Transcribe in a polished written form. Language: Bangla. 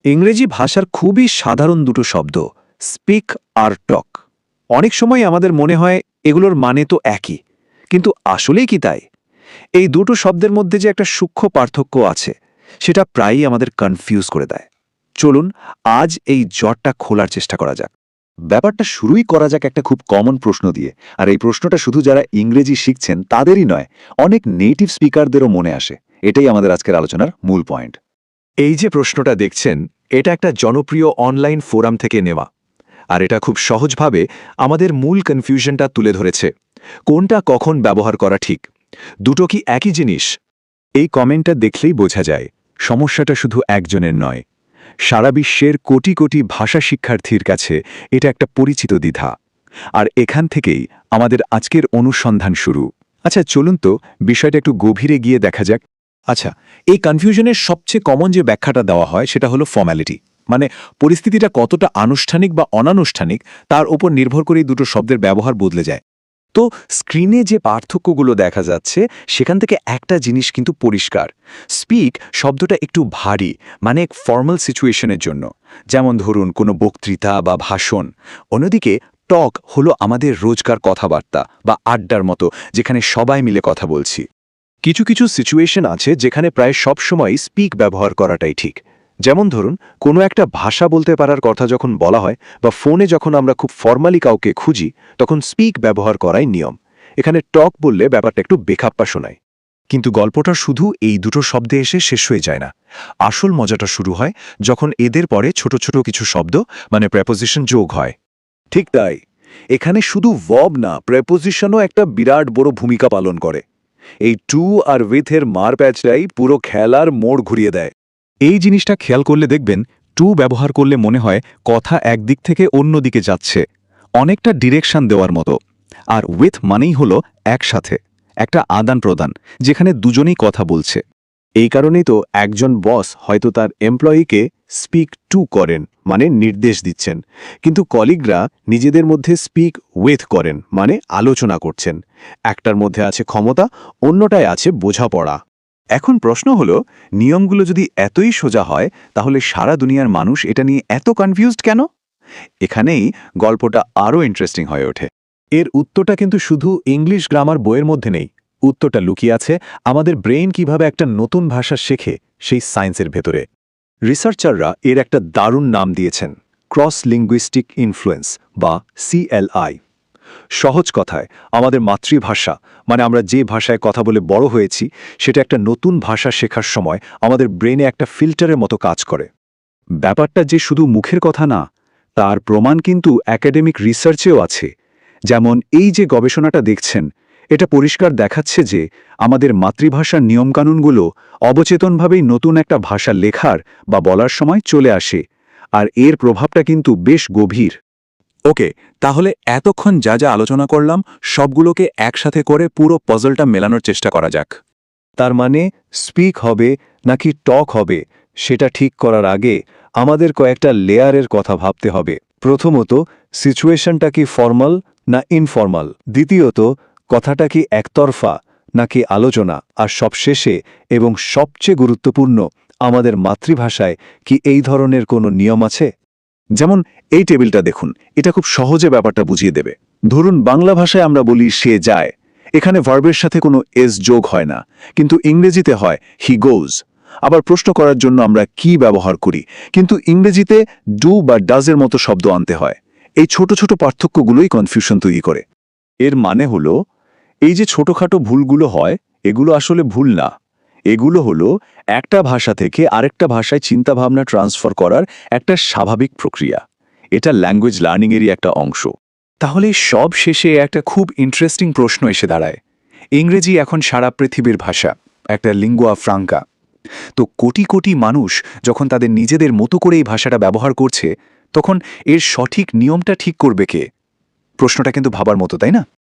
ইংরেজি ভাষার খুবই সাধারণ দুটো শব্দ, স্পিক আর টক। অনেক সময় আমাদের মনে হয় এগুলোর মানে তো একই, কিন্তু আসলেই কি তাই? এই দুটো শব্দের মধ্যে যে একটা সূক্ষ্ম পার্থক্য আছে, সেটা প্রায়ই আমাদের কনফিউজ করে দেয়। চলুন আজ এই জটটা খোলার চেষ্টা করা যাক। ব্যাপারটা শুরুই করা যাক একটা খুব কমন প্রশ্ন দিয়ে, আর এই প্রশ্নটা শুধু যারা ইংরেজি শিখছেন তাদেরই নয়, অনেক নেটিভ স্পিকারদেরও মনে আসে। এটাই আমাদের আজকের আলোচনার মূল পয়েন্ট। এই যে প্রশ্নটা দেখছেন, এটা একটা জনপ্রিয় অনলাইন ফোরাম থেকে নেওয়া, আর এটা খুব সহজভাবে আমাদের মূল কনফিউশনটা তুলে ধরেছে। কোনটা কখন ব্যবহার করা ঠিক? দুটো কি একই জিনিস? এই কমেন্টটা দেখলেই বোঝা যায় সমস্যাটা শুধু একজনের নয়, সারা বিশ্বের কোটি কোটি ভাষা শিক্ষার্থীর কাছে এটা একটা পরিচিত দ্বিধা। আর এখান থেকেই আমাদের আজকের অনুসন্ধান শুরু। আচ্ছা চলুন তো বিষয়টা একটু গভীরে গিয়ে দেখা যাক। আচ্ছা, এই কনফিউশনের সবচেয়ে কমন যে ব্যাখ্যাটা দেওয়া হয় সেটা হলো ফর্ম্যালিটি, মানে পরিস্থিতিটা কতটা আনুষ্ঠানিক বা অনানুষ্ঠানিক তার উপর নির্ভর করেই দুটো শব্দের ব্যবহার বদলে যায়। তো স্ক্রিনে যে পার্থক্যগুলো দেখা যাচ্ছে সেখান থেকে একটা জিনিস কিন্তু পরিষ্কার। স্পিক শব্দটা একটু ভারী, মানে এক ফর্মাল সিচুয়েশনের জন্য, যেমন ধরুন কোনো বক্তৃতা বা ভাষণ। অন্যদিকে টক হলো আমাদের রোজকার কথাবার্তা বা আড্ডার মতো, যেখানে সবাই মিলে কথা বলছি। কিছু কিছু সিচুয়েশন আছে যেখানে প্রায় সবসময় স্পিক ব্যবহার করাটাই ঠিক। যেমন ধরুন কোনো একটা ভাষা বলতে পারার কথা যখন বলা হয়, বা ফোনে যখন আমরা খুব ফর্মালি কাউকে খুঁজি, তখন স্পিক ব্যবহার করাই নিয়ম। এখানে টক বললে ব্যাপারটা একটু বেখাপ্পা শোনায়। কিন্তু গল্পটা শুধু এই দুটো শব্দে এসে শেষ হয়ে যায় না। আসল মজাটা শুরু হয় যখন এদের পরে ছোট ছোট কিছু শব্দ, মানে প্রেপোজিশন যোগ হয়। ঠিক তাই, এখানে শুধু ভার্ব না, প্রেপোজিশনও একটা বিরাট বড় ভূমিকা পালন করে। এই টু আর উইথের মারপ্যাচটাই পুরো খেলার মোড় ঘুরিয়ে দেয়। এই জিনিসটা খেয়াল করলে দেখবেন, টু ব্যবহার করলে মনে হয় কথা একদিক থেকে অন্য দিকে যাচ্ছে, অনেকটা ডিরেকশন দেওয়ার মতো। আর উইথ মানেই হলো একসাথে, একটা আদান প্রদান, যেখানে দুজনেই কথা বলছে। এই কারণেই তো একজন বস হয়তো তার এমপ্লয়িকে স্পিক টু করেন, মানে নির্দেশ দিচ্ছেন, কিন্তু কলিগরা নিজেদের মধ্যে স্পিক উইথ করেন, মানে আলোচনা করছেন। একটার মধ্যে আছে ক্ষমতা, অন্যটায় আছে বোঝাপড়া। এখন প্রশ্ন হলো, নিয়মগুলো যদি এতই সোজা হয়, তাহলে সারা দুনিয়ার মানুষ এটা নিয়ে এত কনফিউজড কেন? এখানেই গল্পটা আরও ইন্টারেস্টিং হয়ে ওঠে। এর উত্তরটা কিন্তু শুধু ইংলিশ গ্রামার বইয়ের মধ্যে নেই। উত্তরটা লুকিয়ে আছে আমাদের ব্রেইন কিভাবে একটা নতুন ভাষা শেখে সেই সায়েন্সের ভেতরে। রিসার্চাররা এর একটা দারুণ নাম দিয়েছেন, ক্রস লিঙ্গুইস্টিক ইনফ্লুয়েন্স বা CLI। সহজ কথায়, আমাদের মাতৃভাষা, মানে আমরা যে ভাষায় কথা বলে বড় হয়েছি, সেটা একটা নতুন ভাষা শেখার সময় আমাদের ব্রেনে একটা ফিল্টারের মতো কাজ করে। ব্যাপারটা যে শুধু মুখের কথা না, তার প্রমাণ কিন্তু একাডেমিক রিসার্চেও আছে। যেমন এই যে গবেষণাটা দেখছেন, এটা পরিষ্কার দেখাচ্ছে যে আমাদের মাতৃভাষার নিয়মকানুনগুলো অবচেতনভাবেই নতুন একটা ভাষা লেখার বা বলার সময় চলে আসে, আর এর প্রভাবটা কিন্তু বেশ গভীর। ওকে, তাহলে এতক্ষণ যা যা আলোচনা করলাম সবগুলোকে একসাথে করে পুরো পজলটা মেলানোর চেষ্টা করা যাক। তার মানে স্পিক হবে নাকি টক হবে, সেটা ঠিক করার আগে আমাদের কয়েকটা লেয়ারের কথা ভাবতে হবে। প্রথমত, সিচুয়েশনটা কি ফর্মাল না ইনফর্মাল? দ্বিতীয়ত, কথাটা কি একতরফা নাকি আলোচনা? আর সবশেষে এবং সবচেয়ে গুরুত্বপূর্ণ, আমাদের মাতৃভাষায় কি এই ধরনের কোনো নিয়ম আছে? যেমন এই টেবিলটা দেখুন, এটা খুব সহজে ব্যাপারটা বুঝিয়ে দেবে। ধরুন বাংলা ভাষায় আমরা বলি সে যায়, এখানে ভার্বের সাথে কোনো এস যোগ হয় না, কিন্তু ইংরেজিতে হয় হি গোজ। আবার প্রশ্ন করার জন্য আমরা কি ব্যবহার করি, কিন্তু ইংরেজিতে ডু বা ডাজের মতো শব্দ আনতে হয়। এই ছোট ছোট পার্থক্যগুলোই কনফিউশন তৈরি করে। এর মানে হলো, এই যে ছোটখাটো ভুলগুলো হয়, এগুলো আসলে ভুল না। এগুলো হলো একটা ভাষা থেকে আরেকটা ভাষায় চিন্তাভাবনা ট্রান্সফার করার একটা স্বাভাবিক প্রক্রিয়া। এটা ল্যাঙ্গুয়েজ লার্নিংয়েরই একটা অংশ। তাহলে সব শেষে একটা খুব ইন্টারেস্টিং প্রশ্ন এসে দাঁড়ায়। ইংরেজি এখন সারা পৃথিবীর ভাষা, একটা লিঙ্গুয়া ফ্রাঙ্কা। তো কোটি কোটি মানুষ যখন তাদের নিজেদের মতো করে এই ভাষাটা ব্যবহার করছে, তখন এর সঠিক নিয়মটা ঠিক করবে কে? প্রশ্নটা কিন্তু ভাবার মতো, তাই না?